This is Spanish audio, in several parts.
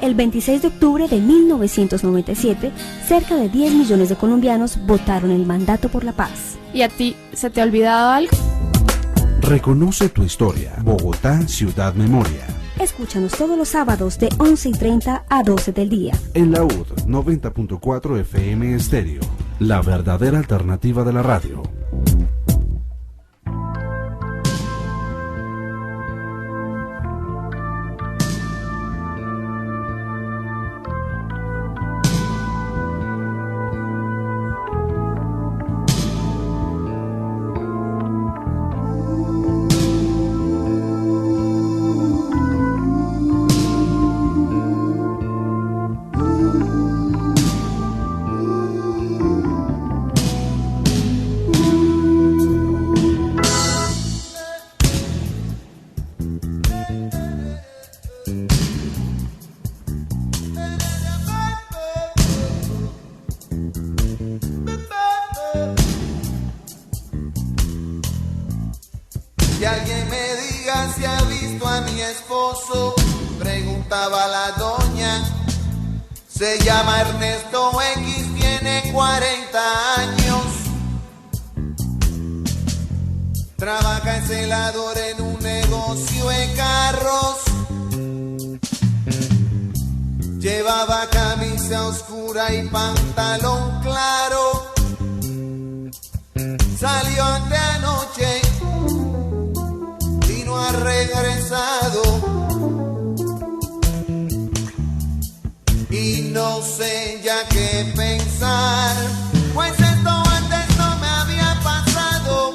El 26 de octubre de 1997, cerca de 10 millones de colombianos votaron el mandato por la paz. ¿Y a ti, se te ha olvidado algo? Reconoce tu historia. Bogotá, Ciudad Memoria. Escúchanos todos los sábados de 11:30 a 12 del día. En la UD 90.4 FM Estéreo. La verdadera alternativa de la radio. Que alguien me diga si ha visto a mi esposo, preguntaba la doña. Se llama Ernesto X, tiene 40 años. Trabaja en celador en un negocio de carros. Llevaba camisa oscura y pantalón claro. Salió anteanoche y no ha regresado. Y no sé ya qué pensar, pues esto antes no me había pasado.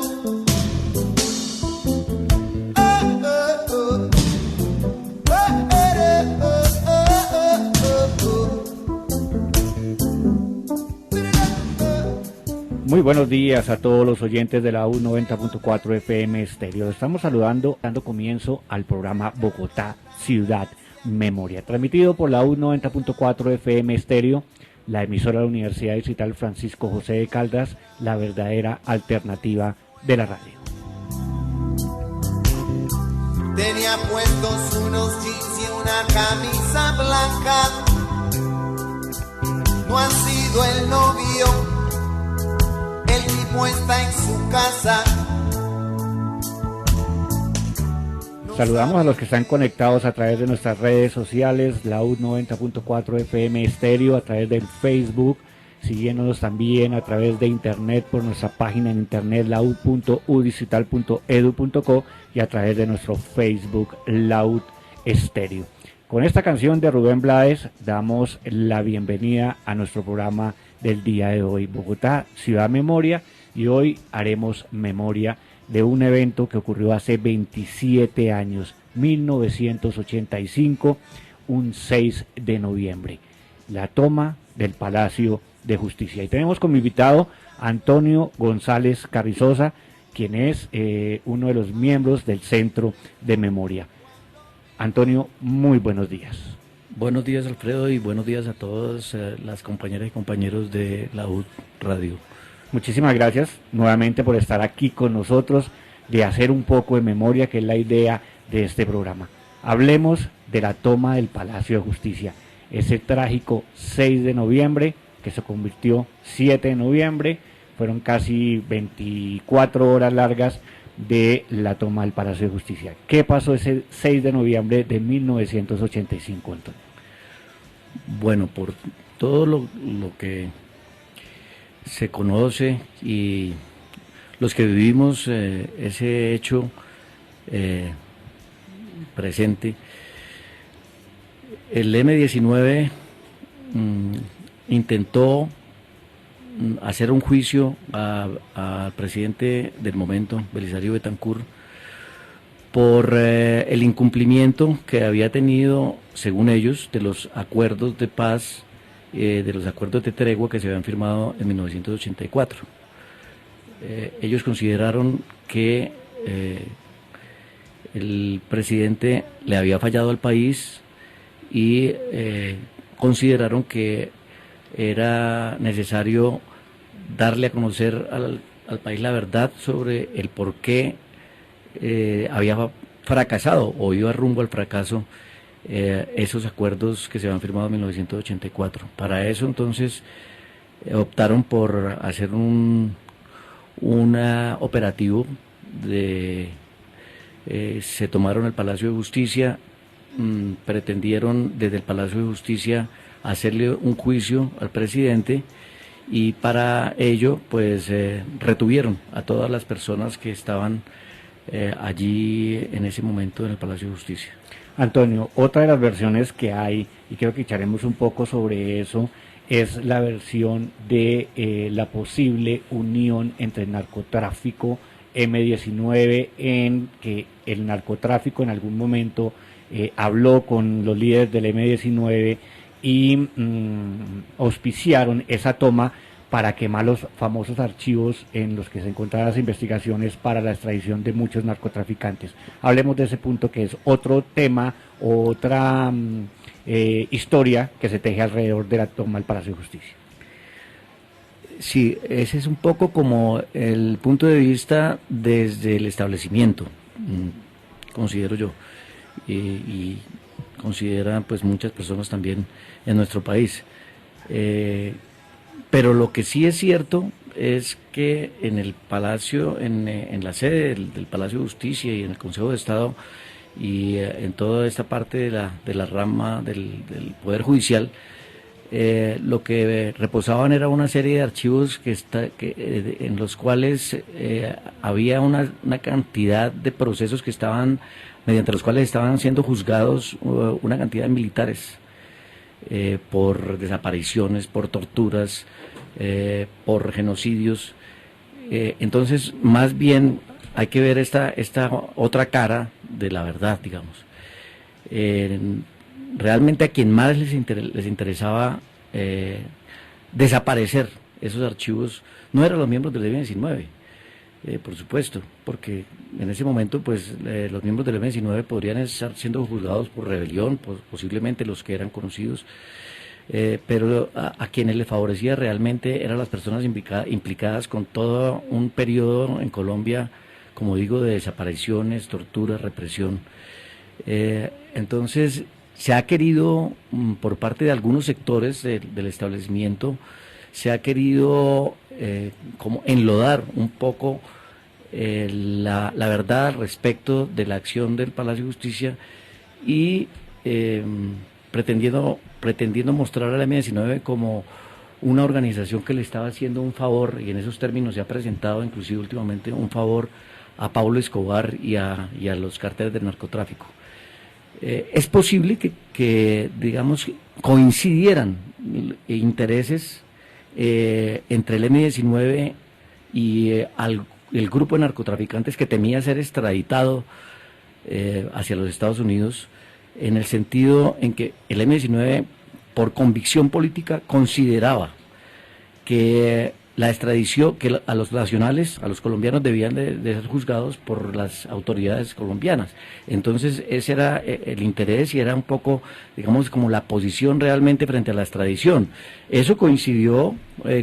Muy buenos días a todos los oyentes de la U 90.4 FM Estéreo. Estamos saludando, dando comienzo al programa Bogotá, Ciudad Memoria, transmitido por la U 90.4 FM Estéreo, la emisora de la Universidad Distrital Francisco José de Caldas, la verdadera alternativa de la radio. Tenía puestos unos jeans y una camisa blanca. No ha sido el novio. El tipo está en su casa. Saludamos a los que están conectados a través de nuestras redes sociales, la U 90.4 FM Estéreo, a través del Facebook, siguiéndonos también a través de internet por nuestra página en internet laud.udigital.edu.co y a través de nuestro Facebook Laud Estéreo. Con esta canción de Rubén Blades damos la bienvenida a nuestro programa del día de hoy, Bogotá, Ciudad Memoria, y hoy haremos memoria de un evento que ocurrió hace 27 años, 1985, un 6 de noviembre, la toma del Palacio de Justicia. Y tenemos como invitado a Antonio González Carrizosa, quien es uno de los miembros del Centro de Memoria. Antonio, muy buenos días. Buenos días, Alfredo, y buenos días a todas las compañeras y compañeros de la UD Radio. Muchísimas gracias nuevamente por estar aquí con nosotros, de hacer un poco de memoria, que es la idea de este programa. Hablemos de la toma del Palacio de Justicia, ese trágico 6 de noviembre que se convirtió 7 de noviembre, fueron casi 24 horas largas de la toma del Palacio de Justicia. ¿Qué pasó ese 6 de noviembre de 1985, Antonio? Bueno, por todo lo que se conoce y los que vivimos ese hecho presente, el M-19 intentó hacer un juicio al presidente del momento, Belisario Betancur, por el incumplimiento que había tenido, según ellos, de los acuerdos de paz, de los acuerdos de tregua que se habían firmado en 1984. Ellos consideraron que el presidente le había fallado al país y consideraron que era necesario darle a conocer al país la verdad sobre el por qué había fracasado o iba rumbo al fracaso esos acuerdos que se habían firmado en 1984. Para eso entonces optaron por hacer un operativo se tomaron el Palacio de Justicia, pretendieron desde el Palacio de Justicia hacerle un juicio al presidente, y para ello pues retuvieron a todas las personas que estaban allí en ese momento en el Palacio de Justicia. Antonio, otra de las versiones que hay, y creo que echaremos un poco sobre eso, es la versión de la posible unión entre el narcotráfico M-19, en que el narcotráfico en algún momento habló con los líderes del M-19 y auspiciaron esa toma para quemar los famosos archivos en los que se encontraban las investigaciones para la extradición de muchos narcotraficantes. Hablemos de ese punto, que es otro tema, otra historia que se teje alrededor de la toma del Palacio de Justicia. Sí, ese es un poco como el punto de vista desde el establecimiento, considero yo, y consideran pues muchas personas también en nuestro país. Pero lo que sí es cierto es que en el Palacio, en la sede del Palacio de Justicia y en el Consejo de Estado y en toda esta parte de la rama del Poder Judicial, lo que reposaban era una serie de archivos en los cuales había una cantidad de procesos que estaban, mediante los cuales estaban siendo juzgados una cantidad de militares por desapariciones, por torturas, por genocidios. Entonces, más bien hay que ver esta otra cara de la verdad, digamos. Realmente a quien más les interesaba desaparecer esos archivos no eran los miembros del M-19, por supuesto, porque en ese momento pues los miembros del M-19 podrían estar siendo juzgados por rebelión, posiblemente los que eran conocidos, pero a quienes le favorecía realmente eran las personas implicadas con todo un periodo en Colombia, como digo, de desapariciones, torturas, represión. Entonces se ha querido, por parte de algunos sectores del establecimiento, se ha querido como enlodar un poco la verdad al respecto de la acción del Palacio de Justicia, y pretendiendo mostrar a la M-19 como una organización que le estaba haciendo un favor, y en esos términos se ha presentado inclusive últimamente un favor a Pablo Escobar y a los cárteles del narcotráfico. Es posible que digamos, coincidieran intereses entre el M-19 y el grupo de narcotraficantes que temía ser extraditado hacia los Estados Unidos, en el sentido en que el M-19, por convicción política, consideraba que la extradición, que a los nacionales, a los colombianos, debían de ser juzgados por las autoridades colombianas. Entonces ese era el interés, y era un poco, digamos, como la posición realmente frente a la extradición. Eso coincidió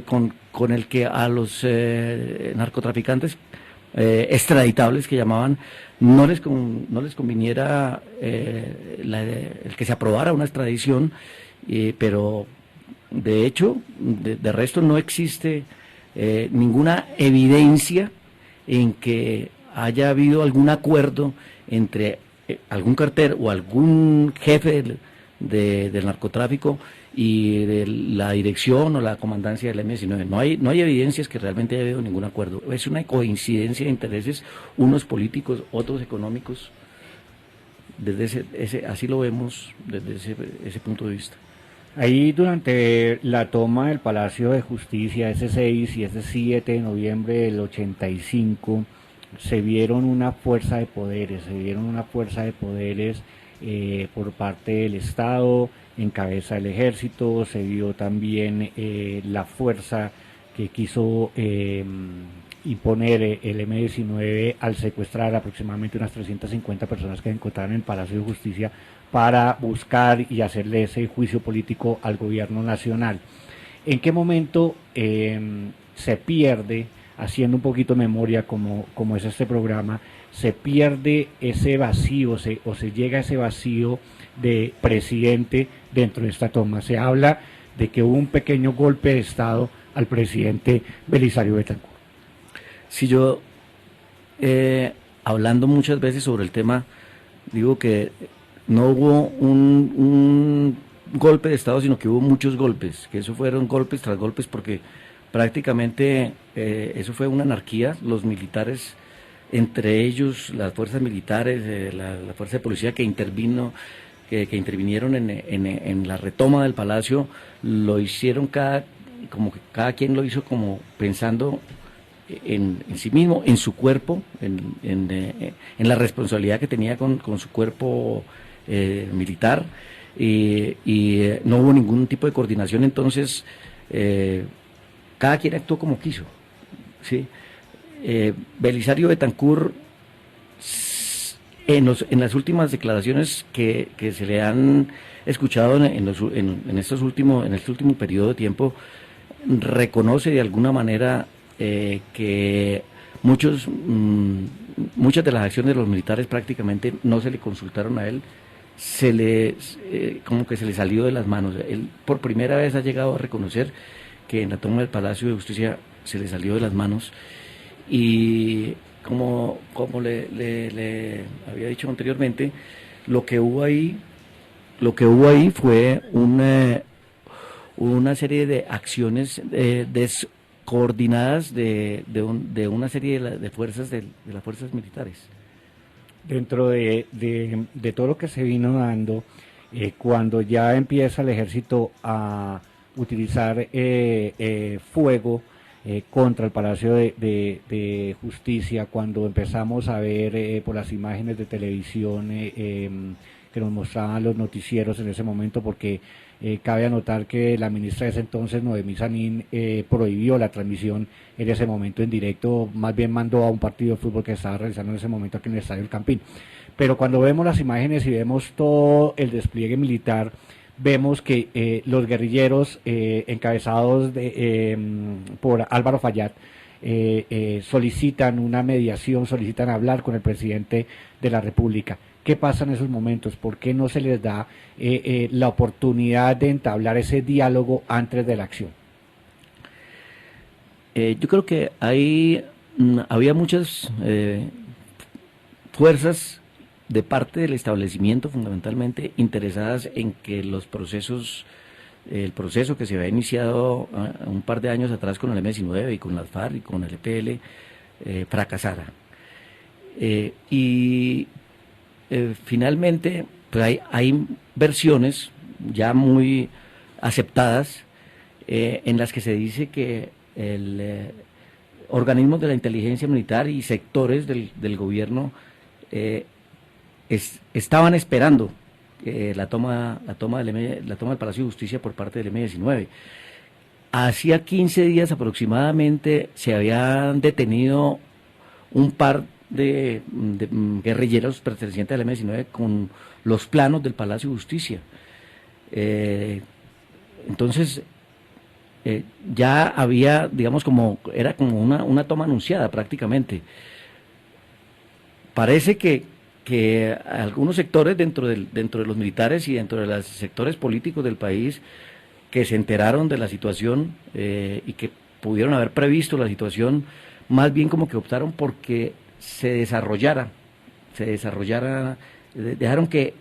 con el que a los narcotraficantes extraditables, que llamaban, no les conviniera el que se aprobara una extradición, pero de hecho, de resto no existe ninguna evidencia en que haya habido algún acuerdo entre algún cartel o algún jefe del narcotráfico y de la dirección o la comandancia del M-19. No hay evidencias que realmente haya habido ningún acuerdo. Es una coincidencia de intereses, unos políticos, otros económicos. Desde así lo vemos desde ese punto de vista. Ahí, durante la toma del Palacio de Justicia, ese 6 y ese 7 de noviembre del 85, se vieron una fuerza de poderes, por parte del Estado, en cabeza del Ejército. Se vio también la fuerza que quiso imponer el M-19 al secuestrar aproximadamente unas 350 personas que se encontraban en el Palacio de Justicia, para buscar y hacerle ese juicio político al gobierno nacional. ¿En qué momento se pierde, haciendo un poquito de memoria como es este programa, se pierde ese vacío o se llega a ese vacío de presidente dentro de esta toma. Se habla de que hubo un pequeño golpe de Estado al presidente Belisario Betancur. Si yo, hablando muchas veces sobre el tema, digo que no hubo un golpe de Estado, sino que hubo muchos golpes, que eso fueron golpes tras golpes, porque prácticamente eso fue una anarquía. Los militares, entre ellos las fuerzas militares, la fuerza de policía que intervinieron en la retoma del palacio, lo hicieron cada quien lo hizo como pensando en sí mismo, en su cuerpo, en la responsabilidad que tenía con su cuerpo militar, y no hubo ningún tipo de coordinación. Entonces cada quien actuó como quiso, ¿sí? Belisario Betancur, en las últimas declaraciones que se le han escuchado en este último periodo de tiempo, reconoce de alguna manera que muchas de las acciones de los militares prácticamente no se le consultaron a él, como que se le salió de las manos. Él por primera vez ha llegado a reconocer que en la toma del Palacio de Justicia se le salió de las manos, y como le había dicho anteriormente, lo que hubo ahí fue una serie de acciones descoordinadas de una serie de fuerzas de las fuerzas militares. Dentro de todo lo que se vino dando, cuando ya empieza el ejército a utilizar fuego contra el Palacio de Justicia, cuando empezamos a ver por las imágenes de televisión que nos mostraban los noticieros en ese momento, porque cabe anotar que la ministra de ese entonces, Noemí Sanín, prohibió la transmisión en ese momento en directo, más bien mandó a un partido de fútbol que estaba realizando en ese momento aquí en el Estadio El Campín. Pero cuando vemos las imágenes y vemos todo el despliegue militar, vemos que los guerrilleros encabezados por Álvaro Fayad solicitan una mediación, solicitan hablar con el presidente de la República. ¿Qué pasa en esos momentos? ¿Por qué no se les da la oportunidad de entablar ese diálogo antes de la acción? Yo creo que había muchas fuerzas de parte del establecimiento, fundamentalmente interesadas en que el proceso que se había iniciado un par de años atrás con el M-19 y con las FARC y con el EPL fracasara. Finalmente, pues hay versiones ya muy aceptadas en las que se dice que organismos de la inteligencia militar y sectores del gobierno estaban esperando la toma del Palacio de Justicia por parte del M-19. Hacía 15 días aproximadamente se habían detenido un par de guerrilleros pertenecientes al M-19 con los planos del Palacio de Justicia. Entonces ya había, digamos, era como una toma anunciada prácticamente. Parece que algunos sectores dentro de los militares y dentro de los sectores políticos del país que se enteraron de la situación y que pudieron haber previsto la situación, más bien como que optaron porque se desarrollara, dejaron que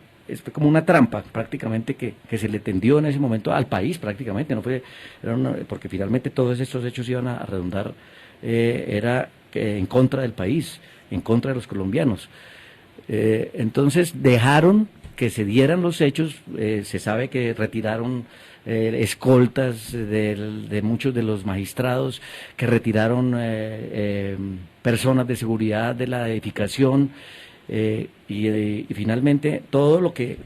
fue como una trampa prácticamente que se le tendió en ese momento al país prácticamente, porque finalmente todos estos hechos iban a redundar, era en contra del país, en contra de los colombianos. Entonces dejaron que se dieran los hechos, se sabe que retiraron escoltas de muchos de los magistrados, que retiraron personas de seguridad de la edificación, y finalmente todo lo que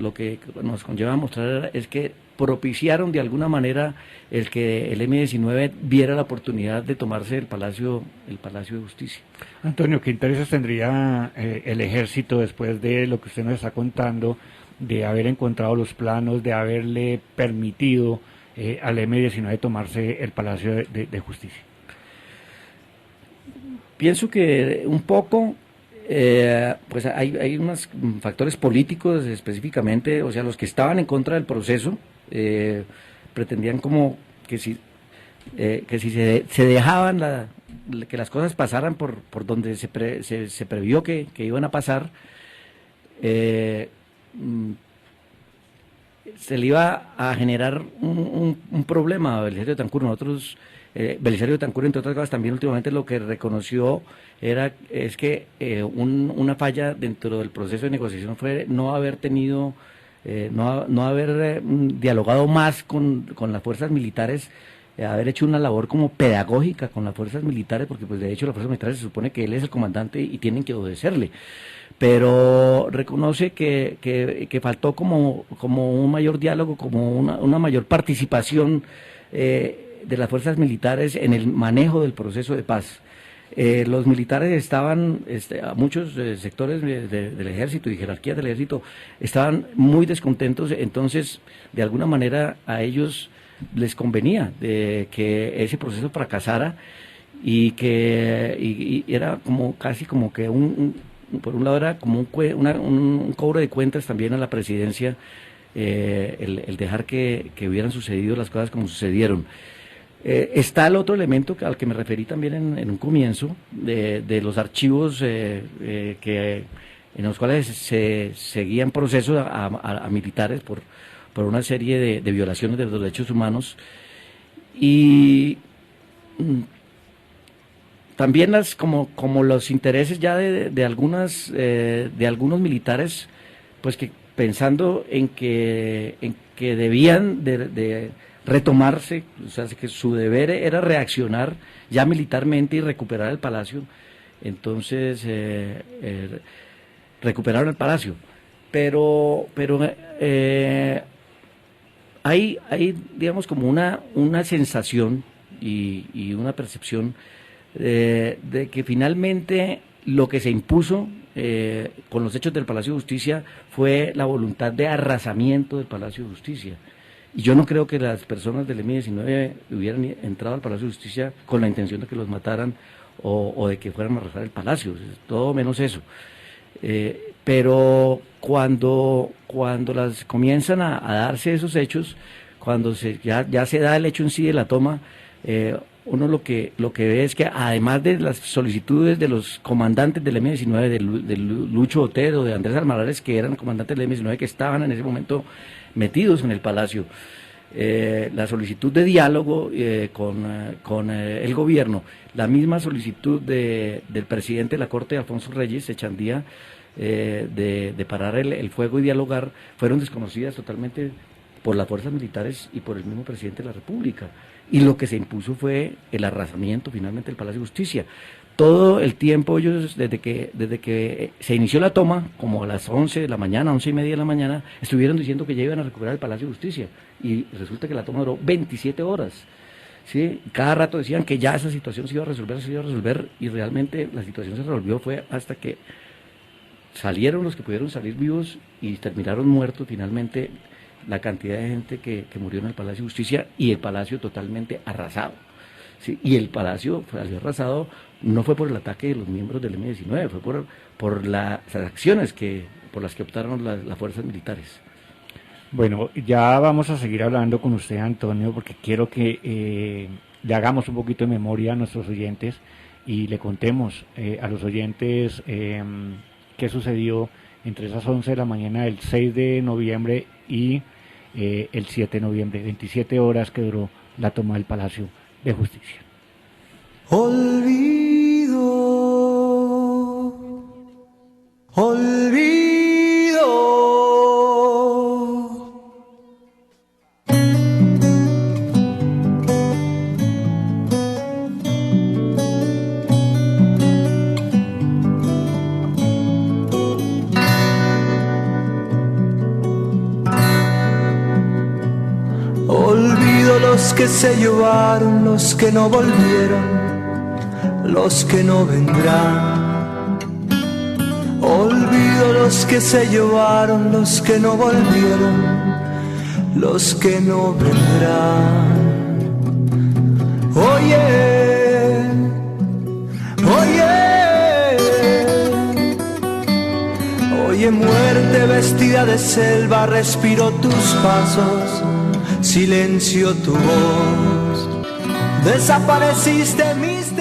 nos conlleva a mostrar es que propiciaron de alguna manera el que el M-19 viera la oportunidad de tomarse el Palacio de Justicia. Antonio, ¿qué intereses tendría el ejército después de lo que usted nos está contando, de haber encontrado los planos, de haberle permitido al M-19 tomarse el Palacio de Justicia? Pienso que un poco pues hay unos factores políticos específicamente, o sea, los que estaban en contra del proceso pretendían como que si se dejaban que las cosas pasaran por donde se previó que iban a pasar, se le iba a generar un problema a Belisario Betancur. Nosotros, Belisario Betancur, entre otras cosas, también últimamente lo que reconoció es que una falla dentro del proceso de negociación fue no haber tenido, no haber dialogado más con las fuerzas militares, haber hecho una labor como pedagógica con las fuerzas militares, porque pues de hecho las fuerzas militares se supone que él es el comandante y tienen que obedecerle, pero reconoce que faltó como un mayor diálogo, como una mayor participación de las fuerzas militares en el manejo del proceso de paz. Los militares estaban, muchos sectores del ejército y jerarquías del ejército estaban muy descontentos, entonces de alguna manera a ellos les convenía de que ese proceso fracasara y era como casi como que por un lado era como un cobro de cuentas también a la presidencia, el dejar que hubieran sucedido las cosas como sucedieron. Está el otro elemento al que me referí también en un comienzo, de los archivos en los cuales se seguían procesos a militares por una serie de violaciones de los derechos humanos, y también como los intereses ya de algunos militares, pues que pensando en que debían de retomarse, o sea, que su deber era reaccionar ya militarmente y recuperar el palacio. Entonces recuperaron el palacio, pero hay digamos como una sensación y una percepción de que finalmente lo que se impuso con los hechos del Palacio de Justicia fue la voluntad de arrasamiento del Palacio de Justicia. Y yo no creo que las personas del M-19 hubieran entrado al Palacio de Justicia con la intención de que los mataran o de que fueran a arrasar el palacio, todo menos eso. Pero cuando las comienzan a darse esos hechos, cuando ya se da el hecho en sí de la toma, uno lo que ve es que además de las solicitudes de los comandantes del M-19, de Lucho Otero, de Andrés Almarares, que eran comandantes del M-19, que estaban en ese momento metidos en el palacio, la solicitud de diálogo con el gobierno, la misma solicitud del presidente de la Corte, Alfonso Reyes Echandía, de parar el fuego y dialogar, fueron desconocidas totalmente por las fuerzas militares y por el mismo presidente de la República. Y lo que se impuso fue el arrasamiento finalmente del Palacio de Justicia. Todo el tiempo ellos, desde que se inició la toma, como a las 11 de la mañana, 11:30 de la mañana, estuvieron diciendo que ya iban a recuperar el Palacio de Justicia. Y resulta que la toma duró 27 horas. ¿Sí? Cada rato decían que ya esa situación se iba a resolver, y realmente la situación se resolvió fue hasta que salieron los que pudieron salir vivos y terminaron muertos finalmente la cantidad de gente que murió en el Palacio de Justicia, y el palacio totalmente arrasado. ¿Sí? Y el palacio salió arrasado no fue por el ataque de los miembros del M-19, fue por las acciones por las que optaron las fuerzas militares. Bueno, ya vamos a seguir hablando con usted, Antonio, porque quiero que le hagamos un poquito de memoria a nuestros oyentes y le contemos a los oyentes qué sucedió entre esas 11 de la mañana del 6 de noviembre y el 7 de noviembre, 27 horas que duró la toma del Palacio de Justicia. Olvido. Olvido los que se llevaron, los que no volvieron, los que no vendrán. Olvido los que se llevaron, los que no volvieron, los que no vendrán. Oye, oye, muerte vestida de selva respiro tus pasos, silencio tu voz. Desapareciste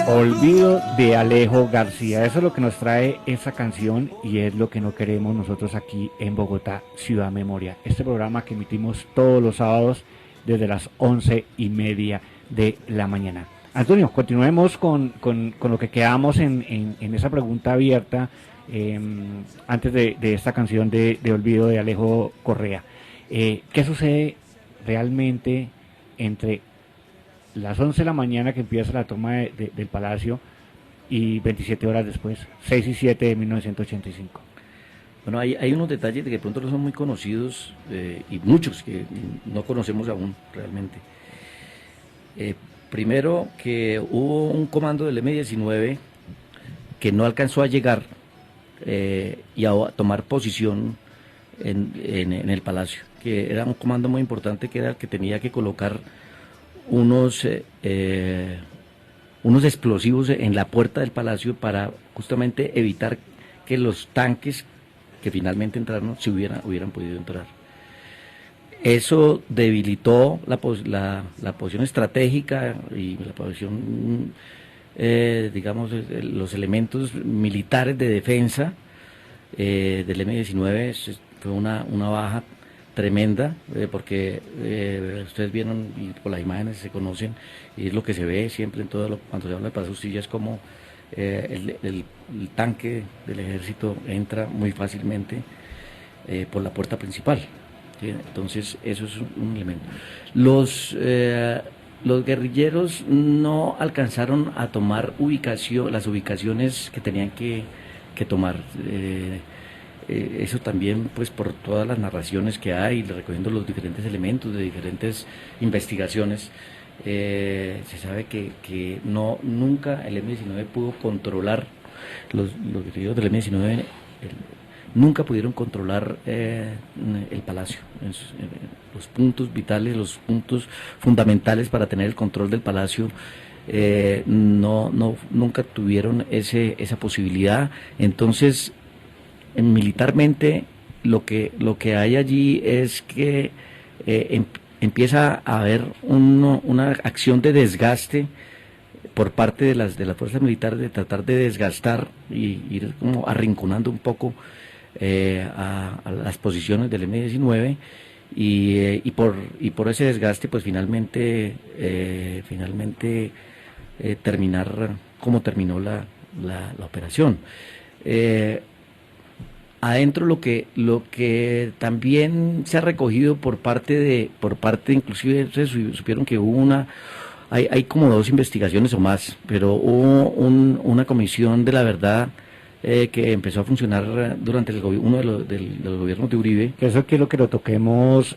Olvido de Alejo García. Eso es lo que nos trae esa canción y es lo que no queremos nosotros aquí en Bogotá, Ciudad Memoria. Este programa que emitimos todos los sábados desde las 11:30 de la mañana. Antonio, continuemos con lo que quedamos en esa pregunta abierta antes de esta canción de Olvido de Alejo Correa. ¿Qué sucede realmente entre las 11 de la mañana que empieza la toma del Palacio y 27 horas después, 6 y 7 de 1985? Bueno, hay unos detalles de que pronto no son muy conocidos y muchos que no conocemos aún realmente. Primero, que hubo un comando del M-19 que no alcanzó a llegar y a tomar posición en el Palacio, que era un comando muy importante, que era el que tenía que colocar unos explosivos en la puerta del Palacio para justamente evitar que los tanques que finalmente entraron hubieran podido entrar. Eso debilitó la posición estratégica y la posición, digamos, los elementos militares de defensa del M-19. Fue una baja tremenda, porque ustedes vieron y por las imágenes se conocen, y es lo que se ve siempre cuando se habla de Palacio de Justicia, es como el tanque del ejército entra muy fácilmente por la puerta principal. ¿Sí? Entonces eso es un elemento. Los guerrilleros no alcanzaron a tomar las ubicaciones que tenían que tomar. Eso también, pues, por todas las narraciones que hay, recogiendo los diferentes elementos de diferentes investigaciones, se sabe que nunca el M-19 pudo controlar, los guerrilleros del M-19 nunca pudieron controlar el Palacio, los puntos vitales, los puntos fundamentales para tener el control del Palacio. Nunca tuvieron esa posibilidad. Entonces, militarmente lo que hay allí es que empieza a haber una acción de desgaste por parte de las fuerzas militares, de tratar de desgastar y ir como arrinconando un poco a las posiciones del M-19 y por ese desgaste, pues finalmente terminar como terminó la operación. Adentro lo que también se ha recogido por parte inclusive se supieron que hubo hay como 2 investigaciones o más, pero hubo una comisión de la verdad que empezó a funcionar durante uno de los gobiernos de Uribe. Que eso quiero que lo toquemos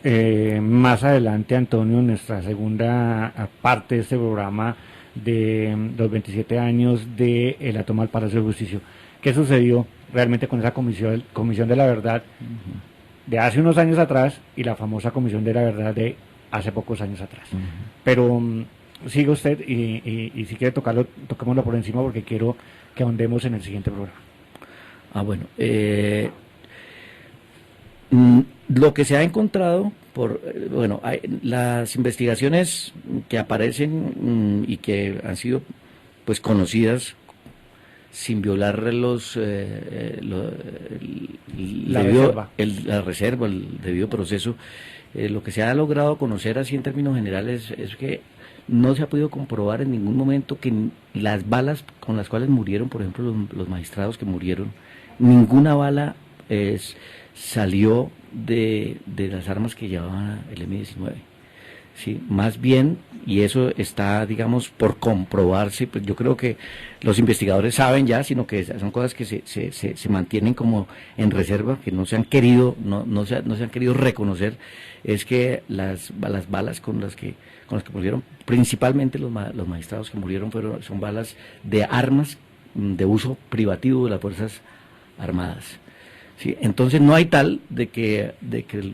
más adelante, Antonio, en nuestra segunda parte de este programa de los 27 años de la toma del Palacio de Justicia. ¿Qué sucedió realmente con esa comisión de la verdad de hace unos años atrás y la famosa comisión de la verdad de hace pocos años atrás? Pero siga usted y si quiere toquémoslo por encima, porque quiero que ahondemos en el siguiente programa. Bueno, lo que se ha encontrado las investigaciones que aparecen y que han sido, pues, conocidas sin violar la reserva, el debido proceso, lo que se ha logrado conocer así en términos generales es que no se ha podido comprobar en ningún momento que las balas con las cuales murieron, por ejemplo, los magistrados que murieron, ninguna bala salió de las armas que llevaba el M-19. Sí, más bien, y eso está, digamos, por comprobarse, pues yo creo que los investigadores saben ya, sino que son cosas que se mantienen como en reserva, que no se han querido, no se han querido reconocer, es que las balas con las que murieron, principalmente los magistrados que murieron, son balas de armas de uso privativo de las Fuerzas Armadas. Sí, entonces no hay tal de que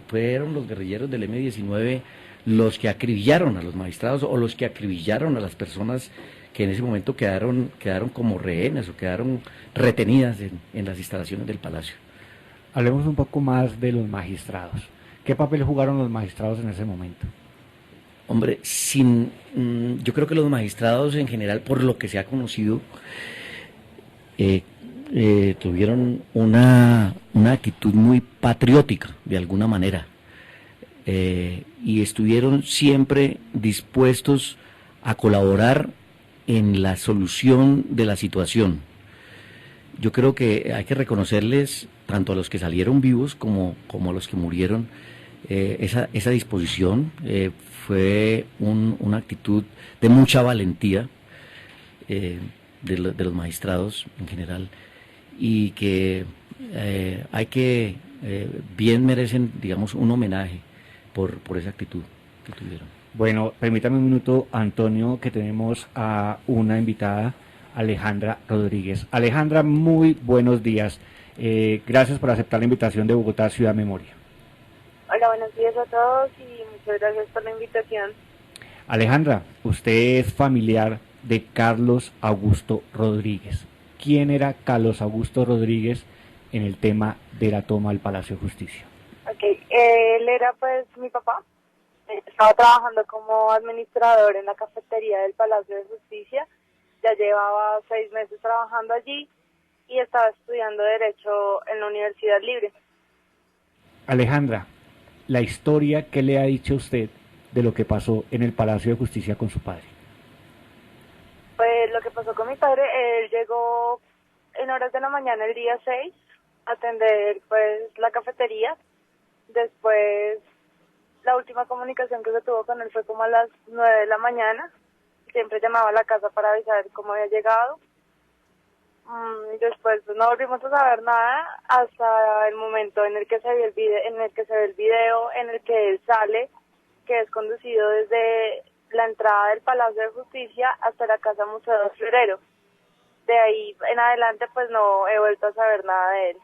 fueron los guerrilleros del M-19 los que acribillaron a los magistrados o los que acribillaron a las personas que en ese momento quedaron como rehenes o quedaron retenidas en las instalaciones del Palacio. Hablemos un poco más de los magistrados. ¿Qué papel jugaron los magistrados en ese momento? Hombre, yo creo que los magistrados en general, por lo que se ha conocido, tuvieron una actitud muy patriótica, de alguna manera, y estuvieron siempre dispuestos a colaborar en la solución de la situación. Yo creo que hay que reconocerles, tanto a los que salieron vivos como a los que murieron, esa disposición. Fue una actitud de mucha valentía de los magistrados en general, y que bien merecen, digamos, un homenaje por esa actitud que tuvieron. Bueno, permítame un minuto, Antonio, que tenemos a una invitada, Alejandra Rodríguez. Alejandra, muy buenos días. Gracias por aceptar la invitación de Bogotá Ciudad Memoria. Hola, buenos días a todos y muchas gracias por la invitación. Alejandra, usted es familiar de Carlos Augusto Rodríguez. ¿Quién era Carlos Augusto Rodríguez en el tema de la toma del Palacio de Justicia? Ok, él era pues mi papá. Estaba trabajando como administrador en la cafetería del Palacio de Justicia. Ya llevaba 6 meses trabajando allí y estaba estudiando Derecho en la Universidad Libre. Alejandra, la historia que le ha dicho usted de lo que pasó en el Palacio de Justicia con su padre. Pues lo que pasó con mi padre, él llegó en horas de la mañana el día 6 a atender pues la cafetería. Después la última comunicación que se tuvo con él fue como a las 9 de la mañana. Siempre llamaba a la casa para avisar cómo había llegado. Después pues, no volvimos a saber nada hasta el momento en el que se vio el video, en el que él sale, que es conducido desde la entrada del Palacio de Justicia hasta la Casa Museo de Florero. De ahí en adelante pues no he vuelto a saber nada de él.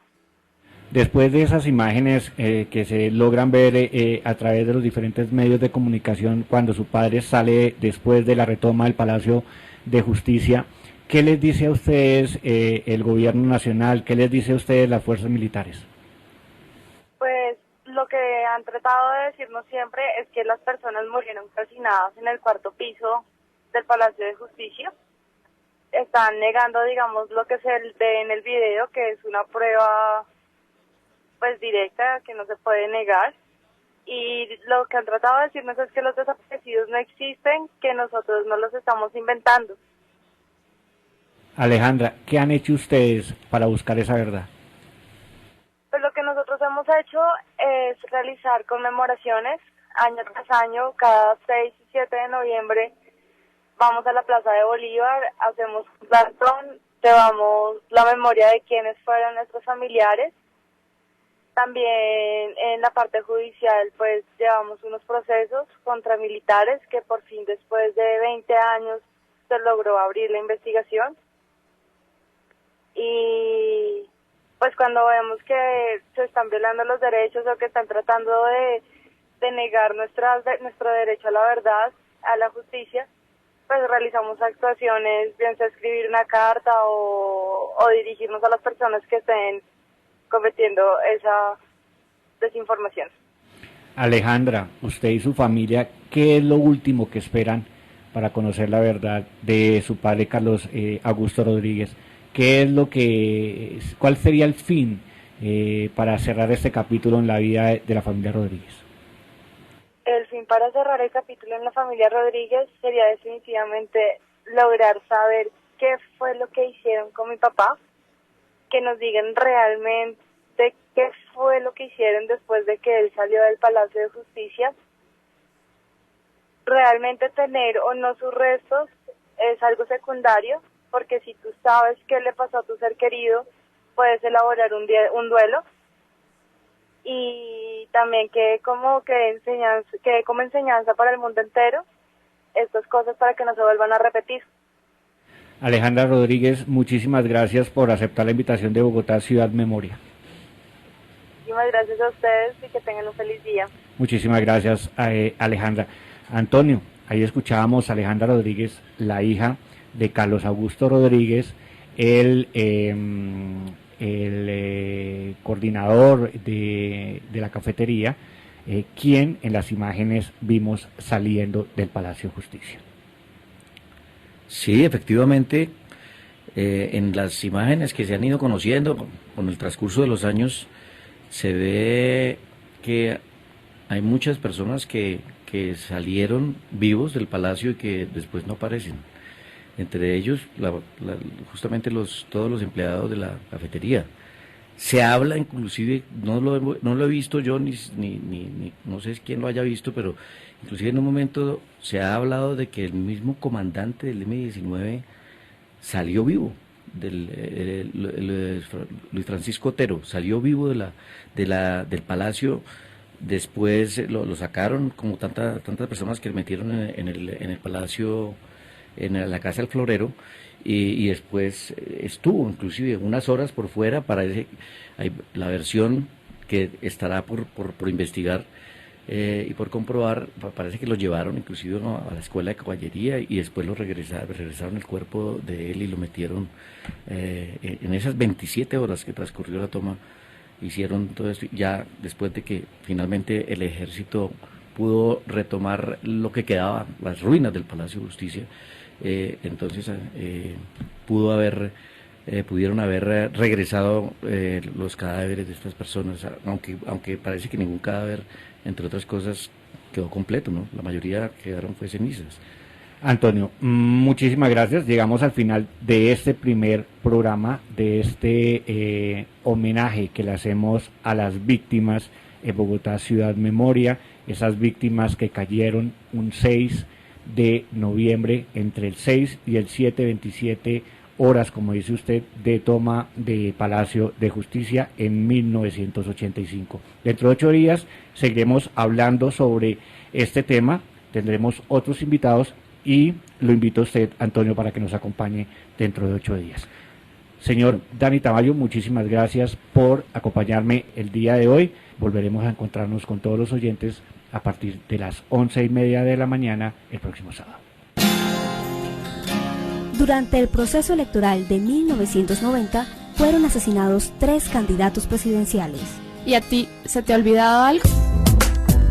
Después de esas imágenes que se logran ver a través de los diferentes medios de comunicación cuando su padre sale después de la retoma del Palacio de Justicia, ¿qué les dice a ustedes el gobierno nacional? ¿Qué les dice a ustedes las fuerzas militares? Pues lo que han tratado de decirnos siempre es que las personas murieron calcinadas en el 4º piso del Palacio de Justicia. Están negando, digamos, lo que se ve en el video, que es una prueba pues directa, que no se puede negar. Y lo que han tratado de decirnos es que los desaparecidos no existen, que nosotros no los estamos inventando. Alejandra, ¿qué han hecho ustedes para buscar esa verdad? Pues lo que nosotros hemos hecho es realizar conmemoraciones año tras año. Cada 6 y 7 de noviembre vamos a la Plaza de Bolívar, hacemos un plantón, llevamos la memoria de quienes fueron nuestros familiares. También en la parte judicial pues llevamos unos procesos contra militares que por fin después de 20 años se logró abrir la investigación. Y pues cuando vemos que se están violando los derechos o que están tratando de negar nuestro derecho a la verdad, a la justicia, pues realizamos actuaciones, bien sea escribir una carta o dirigirnos a las personas que estén cometiendo esa desinformación. Alejandra, usted y su familia, ¿qué es lo último que esperan para conocer la verdad de su padre Carlos Augusto Rodríguez? ¿Cuál sería el fin para cerrar este capítulo en la vida de la familia Rodríguez? El fin para cerrar el capítulo en la familia Rodríguez sería definitivamente lograr saber qué fue lo que hicieron con mi papá, que nos digan realmente qué fue lo que hicieron después de que él salió del Palacio de Justicia. Realmente tener o no sus restos es algo secundario, porque si tú sabes qué le pasó a tu ser querido, puedes elaborar un duelo. Y también quede como enseñanza para el mundo entero estas cosas para que no se vuelvan a repetir. Alejandra Rodríguez, muchísimas gracias por aceptar la invitación de Bogotá Ciudad Memoria. Muchísimas gracias a ustedes y que tengan un feliz día. Muchísimas gracias, Alejandra. Antonio, ahí escuchábamos a Alejandra Rodríguez, la hija de Carlos Augusto Rodríguez. Él el coordinador de la cafetería, quien en las imágenes vimos saliendo del Palacio de Justicia. Sí, efectivamente, en las imágenes que se han ido conociendo con el transcurso de los años, se ve que hay muchas personas que salieron vivos del palacio y que después no aparecen. Entre ellos, justamente todos los empleados de la cafetería. Se habla inclusive, no lo he visto yo, ni no sé quién lo haya visto, pero inclusive en un momento se ha hablado de que el mismo comandante del M-19 salió vivo, Luis Francisco Otero, salió vivo del palacio. Después lo sacaron, como tantas personas que metieron en el palacio, en la casa del Florero, y después estuvo inclusive unas horas por fuera. La versión que estará por investigar y por comprobar, parece que lo llevaron inclusive a la escuela de caballería y después regresaron el cuerpo de él y lo metieron en esas 27 horas que transcurrió la toma. Hicieron todo esto ya después de que finalmente el ejército pudo retomar lo que quedaba, las ruinas del Palacio de Justicia. Entonces pudieron haber regresado los cadáveres de estas personas, aunque parece que ningún cadáver, entre otras cosas, quedó completo, ¿no? La mayoría quedaron fue cenizas. Antonio, muchísimas gracias. Llegamos al final de este primer programa, de este homenaje que le hacemos a las víctimas en Bogotá Ciudad Memoria, esas víctimas que cayeron un 6 de noviembre, entre el 6 y el 7, 27 horas, como dice usted, de toma de Palacio de Justicia en 1985. Dentro de 8 días seguiremos hablando sobre este tema, tendremos otros invitados y lo invito a usted, Antonio, para que nos acompañe dentro de 8 días. Señor Dani Tamayo, muchísimas gracias por acompañarme el día de hoy. Volveremos a encontrarnos con todos los oyentes a partir de las 11:30 de la mañana el próximo sábado. Durante el proceso electoral de 1990 fueron asesinados 3 candidatos presidenciales. ¿Y a ti se te ha olvidado algo?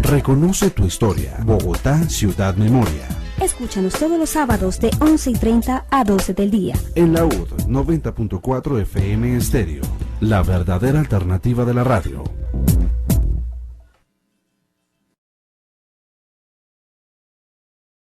Reconoce tu historia. Bogotá Ciudad Memoria. Escúchanos todos los sábados de 11:30 a 12 del día. En la UD 90.4 FM Estéreo. La verdadera alternativa de la radio.